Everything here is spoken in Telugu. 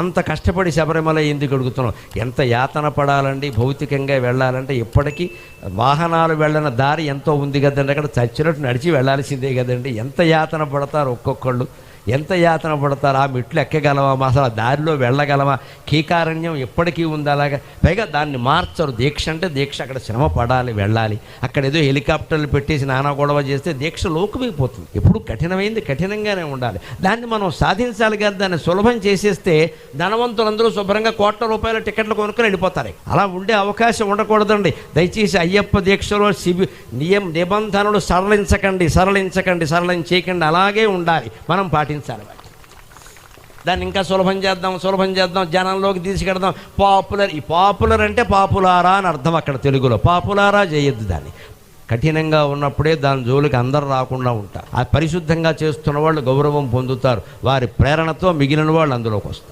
అంత కష్టపడి శబరిమల ఎందుకు అడుగుతున్నాం? ఎంత యాతన పడాలండి భౌతికంగా వెళ్ళాలంటే. ఇప్పటికీ వాహనాలు వెళ్ళిన దారి ఎంతో ఉంది కదండి, అక్కడ చచ్చినట్టు నడిచి వెళ్ళాల్సిందే కదండి. ఎంత యాతన పడతారు ఒక్కొక్కళ్ళు, ఎంత యాతన పడతారు. ఆ మెట్లు ఎక్కగలవా, అసలు ఆ దారిలో వెళ్ళగలవా? కీకారణ్యం ఎప్పటికీ ఉంది అలాగా. పైగా దాన్ని మార్చరు. దీక్ష అంటే దీక్ష, అక్కడ శ్రమ పడాలి, వెళ్ళాలి. అక్కడ ఏదో హెలికాప్టర్లు పెట్టేసి నానా గొడవ చేస్తే దీక్ష లోకుమైపోతుంది. ఎప్పుడు కఠినమైంది కఠినంగానే ఉండాలి. దాన్ని మనం సాధించాలి కదా. దాన్ని సులభం చేసేస్తే ధనవంతులందరూ శుభ్రంగా కోట్ల రూపాయల టికెట్లు కొనుక్కొని వెళ్ళిపోతారు. అలా ఉండే అవకాశం ఉండకూడదండి. దయచేసి అయ్యప్ప దీక్షలో నిబంధనలు సరళించకండి, సరళం చేయకండి. అలాగే ఉండాలి, మనం పాటించాలి. దాన్ని ఇంకా సులభం చేద్దాం, జనంలోకి తీసుకెడదాం. పాపులర్, ఈ పాపులర్ అంటే పాపులారా అని అర్థం అక్కడ తెలుగులో. పాపులారా చేయొద్దు. దాన్ని కఠినంగా ఉన్నప్పుడే దాని జోలికి అందరు రాకుండా ఉంటారు. ఆ పరిశుద్ధంగా చేస్తున్న వాళ్ళు గౌరవం పొందుతారు. వారి ప్రేరణతో మిగిలిన వాళ్ళు అందులోకి వస్తారు.